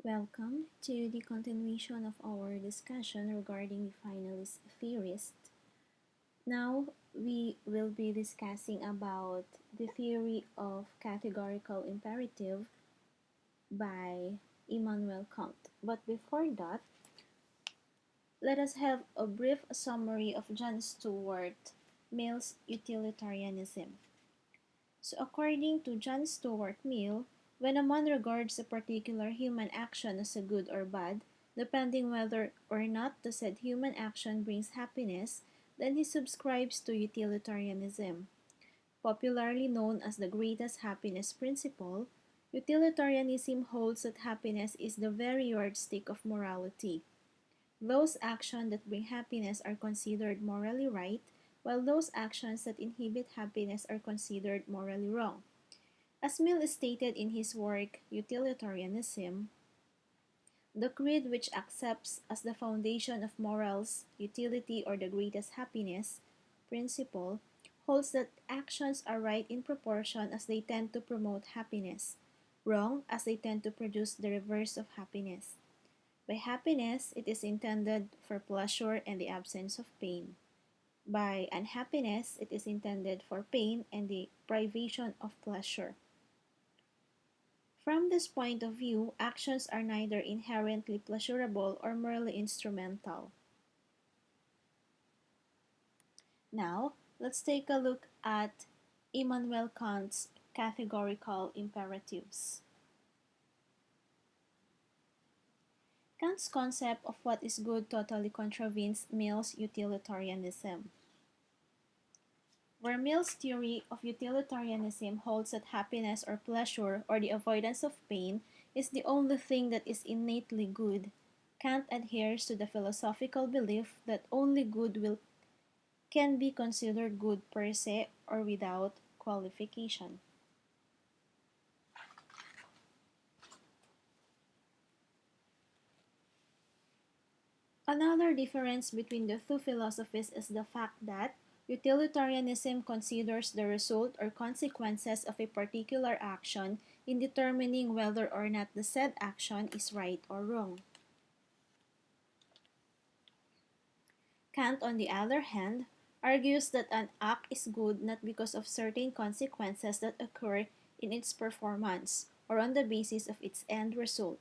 Welcome to the continuation of our discussion regarding the Finalist Theorist. Now we will be discussing about the theory of categorical imperative by Immanuel Kant. But before that, let us have a brief summary of John Stuart Mill's utilitarianism. So according to John Stuart Mill, when a man regards a particular human action as a good or bad, depending whether or not the said human action brings happiness, then he subscribes to utilitarianism. Popularly known as the greatest happiness principle, utilitarianism holds that happiness is the very yardstick of morality. Those actions that bring happiness are considered morally right, while those actions that inhibit happiness are considered morally wrong. As Mill stated in his work Utilitarianism, the creed which accepts as the foundation of morals utility or the greatest happiness principle holds that actions are right in proportion as they tend to promote happiness, wrong as they tend to produce the reverse of happiness. By happiness, it is intended for pleasure and the absence of pain. By unhappiness, it is intended for pain and the privation of pleasure. From this point of view, actions are neither inherently pleasurable or merely instrumental. Now, let's take a look at Immanuel Kant's categorical imperatives. Kant's concept of what is good totally contravenes Mill's utilitarianism. Where Mill's theory of utilitarianism holds that happiness or pleasure or the avoidance of pain is the only thing that is innately good, Kant adheres to the philosophical belief that only good can be considered good per se or without qualification. Another difference between the two philosophies is the fact that utilitarianism considers the result or consequences of a particular action in determining whether or not the said action is right or wrong. Kant, on the other hand, argues that an act is good not because of certain consequences that occur in its performance or on the basis of its end result,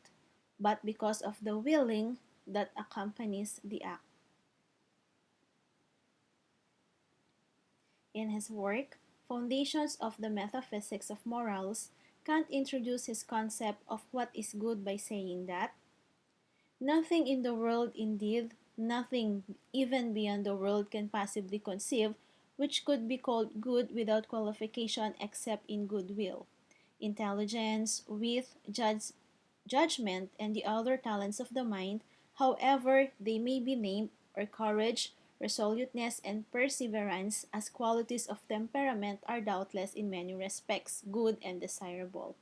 but because of the willing that accompanies the act. In his work, Foundations of the Metaphysics of Morals, Kant introduced his concept of what is good by saying that nothing in the world, indeed, nothing even beyond the world can possibly conceive, which could be called good without qualification except in goodwill, intelligence, wit, judgment, and the other talents of the mind, however they may be named, or courage, resoluteness, and perseverance as qualities of temperament are doubtless in many respects good and desirable.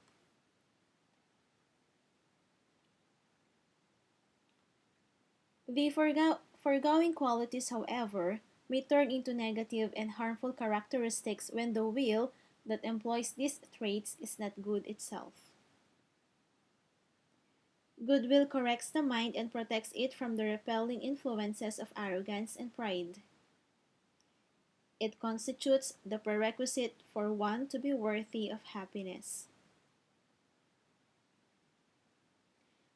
The foregoing qualities, however, may turn into negative and harmful characteristics when the will that employs these traits is not good itself. Goodwill corrects the mind and protects it from the repelling influences of arrogance and pride. It constitutes the prerequisite for one to be worthy of happiness.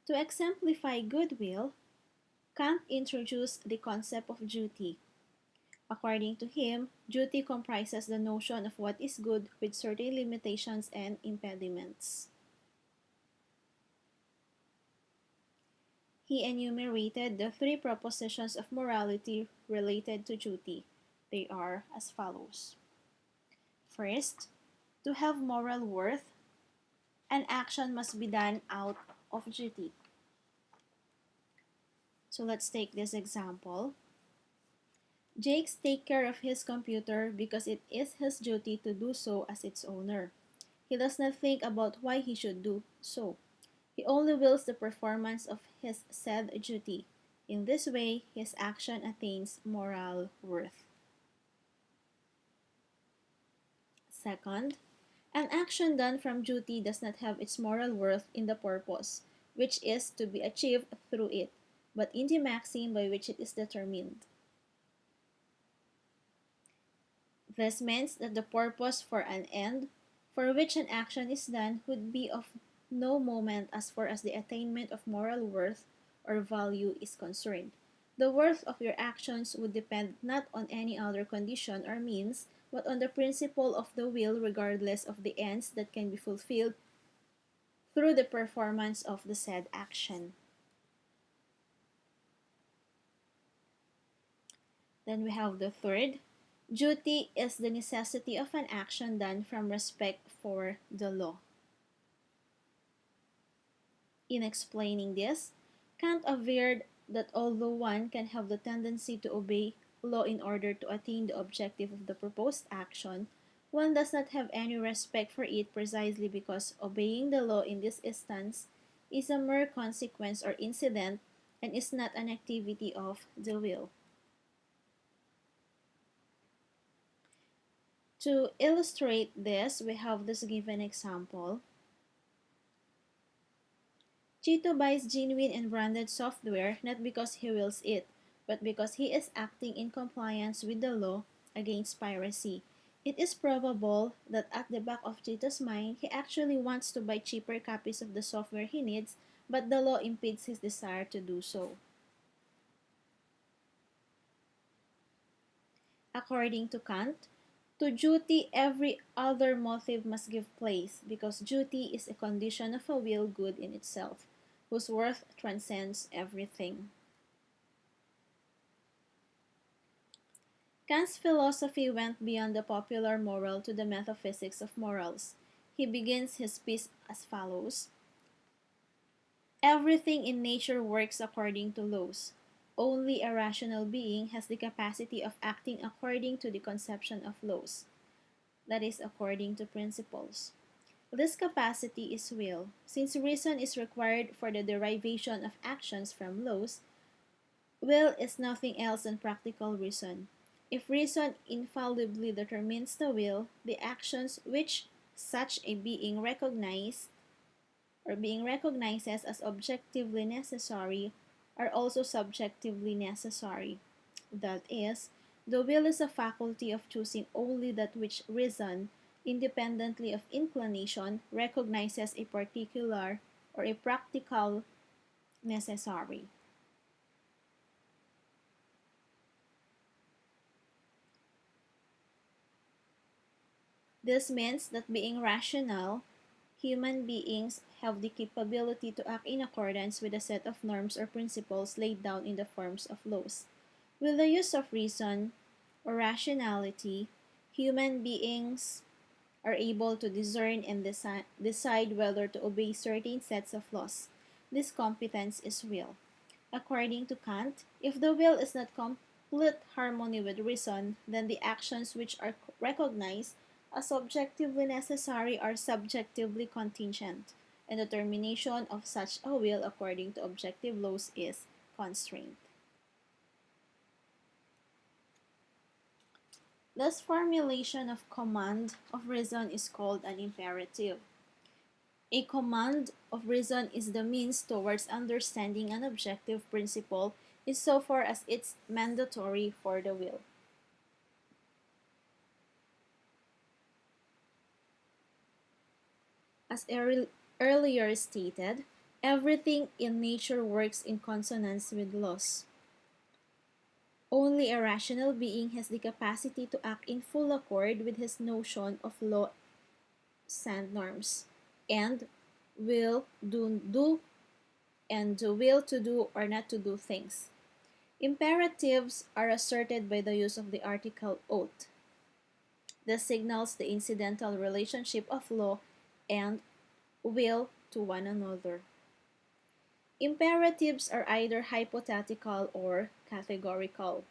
To exemplify goodwill, Kant introduced the concept of duty. According to him, duty comprises the notion of what is good with certain limitations and impediments. He enumerated the three propositions of morality related to duty. They are as follows. First, to have moral worth, an action must be done out of duty. So let's take this example. Jake takes care of his computer because it is his duty to do so as its owner. He does not think about why he should do so. He only wills the performance of his said duty. In this way, his action attains moral worth. Second, an action done from duty does not have its moral worth in the purpose, which is to be achieved through it, but in the maxim by which it is determined. This means that the purpose for an end for which an action is done would be of no moment as far as the attainment of moral worth or value is concerned. The worth of your actions would depend not on any other condition or means, but on the principle of the will regardless of the ends that can be fulfilled through the performance of the said action. Then we have the third. Duty is the necessity of an action done from respect for the law. In explaining this, Kant averred that although one can have the tendency to obey law in order to attain the objective of the proposed action, one does not have any respect for it precisely because obeying the law in this instance is a mere consequence or incident and is not an activity of the will. To illustrate this, we have this given example. Chito buys genuine and branded software not because he wills it, but because he is acting in compliance with the law against piracy. It is probable that at the back of Chito's mind, he actually wants to buy cheaper copies of the software he needs, but the law impedes his desire to do so. According to Kant, to duty every other motive must give place, because duty is a condition of a will good in itself, whose worth transcends everything. Kant's philosophy went beyond the popular moral to the metaphysics of morals. He begins his piece as follows. Everything in nature works according to laws. Only a rational being has the capacity of acting according to the conception of laws, that is, according to principles. This capacity is will. Since reason is required for the derivation of actions from laws, will is nothing else than practical reason. If reason infallibly determines the will, the actions which such a being recognizes as objectively necessary are also subjectively necessary. That is, the will is a faculty of choosing only that which reason, independently of inclination, recognizes a particular or a practical necessary. This means that being rational, human beings have the capability to act in accordance with a set of norms or principles laid down in the forms of laws. With the use of reason or rationality, human beings are able to discern and decide whether to obey certain sets of laws. This competence is will. According to Kant, if the will is not complete harmony with reason, then the actions which are recognized as objectively necessary are subjectively contingent, and the termination of such a will according to objective laws is constraint. This formulation of command of reason is called an imperative. A command of reason is the means towards understanding an objective principle insofar as it's mandatory for the will. As earlier stated, everything in nature works in consonance with laws. Only a rational being has the capacity to act in full accord with his notion of law and norms, and will do and the will to do or not to do things. Imperatives are asserted by the use of the article ought. This signals the incidental relationship of law and will to one another. Imperatives are either hypothetical or categorical.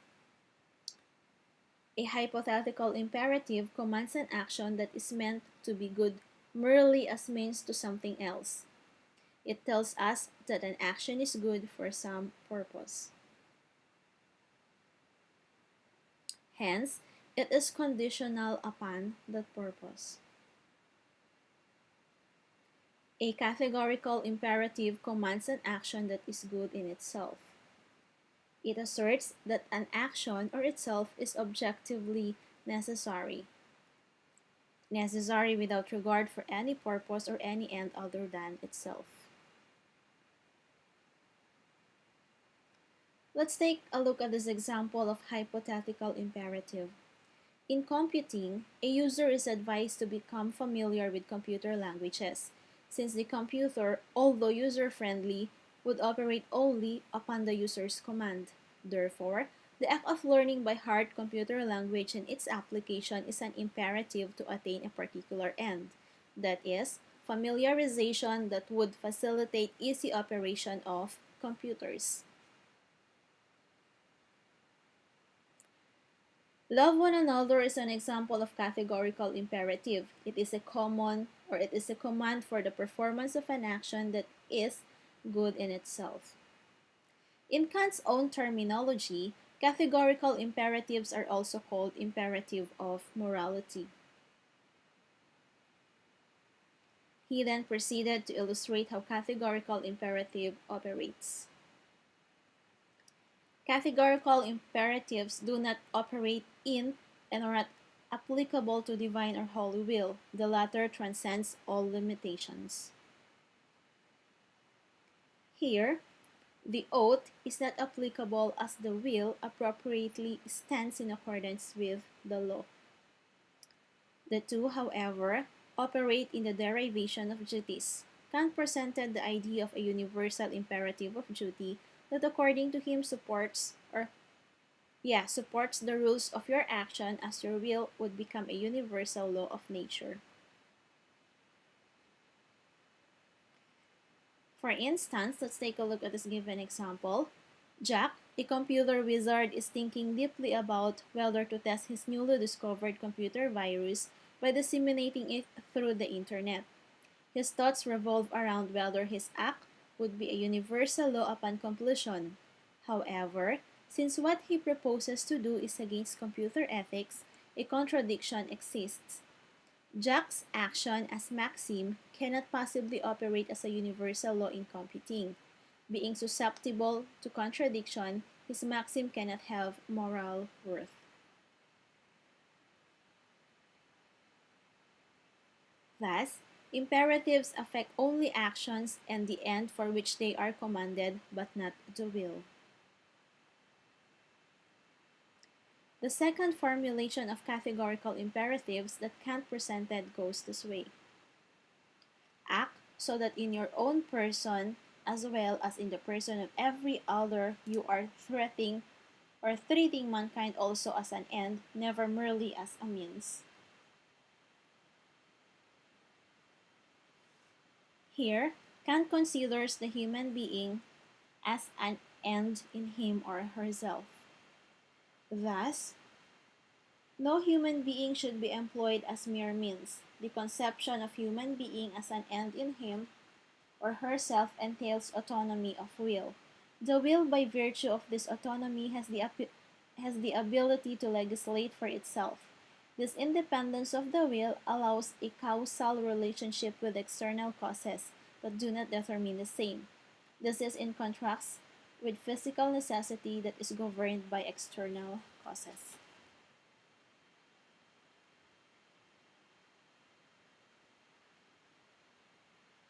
A hypothetical imperative commands an action that is meant to be good merely as means to something else. It tells us that an action is good for some purpose. Hence, it is conditional upon that purpose. A categorical imperative commands an action that is good in itself. It asserts that an action or itself is objectively necessary. Necessary without regard for any purpose or any end other than itself. Let's take a look at this example of hypothetical imperative. In computing, a user is advised to become familiar with computer languages, since the computer, although user-friendly, would operate only upon the user's command. Therefore, the act of learning by heart computer language and its application is an imperative to attain a particular end. That is, familiarization that would facilitate easy operation of computers. Love one another is an example of categorical imperative. It is a command for the performance of an action that is good in itself. In Kant's own terminology, categorical imperatives are also called imperative of morality. He then proceeded to illustrate how categorical imperative operates. Categorical imperatives do not operate in and are not applicable to divine or holy will. The latter transcends all limitations. Here, the oath is not applicable as the will appropriately stands in accordance with the law. The two, however, operate in the derivation of duties. Kant presented the idea of a universal imperative of duty that according to him supports the rules of your action as your will would become a universal law of nature. For instance, let's take a look at this given example. Jack, a computer wizard, is thinking deeply about whether to test his newly discovered computer virus by disseminating it through the internet. His thoughts revolve around whether his act would be a universal law upon completion. However, since what he proposes to do is against computer ethics, a contradiction exists. Jack's action as Maxim cannot possibly operate as a universal law in computing. Being susceptible to contradiction, his maxim cannot have moral worth. Thus, imperatives affect only actions and the end for which they are commanded, but not the will. The second formulation of categorical imperatives that Kant presented goes this way. Act so that in your own person, as well as in the person of every other, you are treating mankind also as an end, never merely as a means. Here, Kant considers the human being as an end in him or herself. Thus, no human being should be employed as mere means. The conception of human being as an end in him or herself entails autonomy of will. The will, by virtue of this autonomy, has the ability to legislate for itself. This independence of the will allows a causal relationship with external causes that do not determine the same. This is in contrast with physical necessity that is governed by external causes.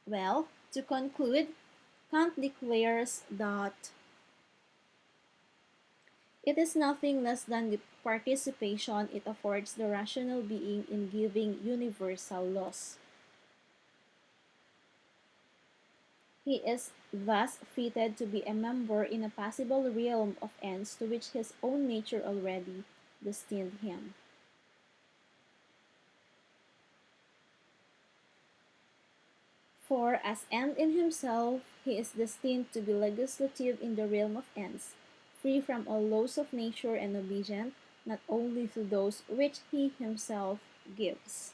Well, to conclude, Kant declares that it is nothing less than the participation it affords the rational being in giving universal laws. He is thus fitted to be a member in a possible realm of ends to which his own nature already destined him. For as end in himself, he is destined to be legislative in the realm of ends, free from all laws of nature and obedient not only to those which he himself gives.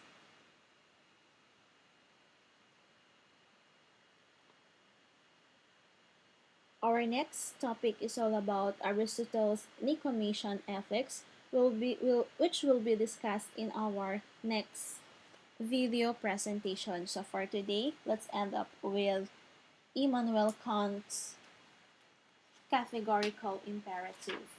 Our next topic is all about Aristotle's Nicomachean Ethics, which will be discussed in our next video presentation. So for today, let's end up with Immanuel Kant's categorical imperative.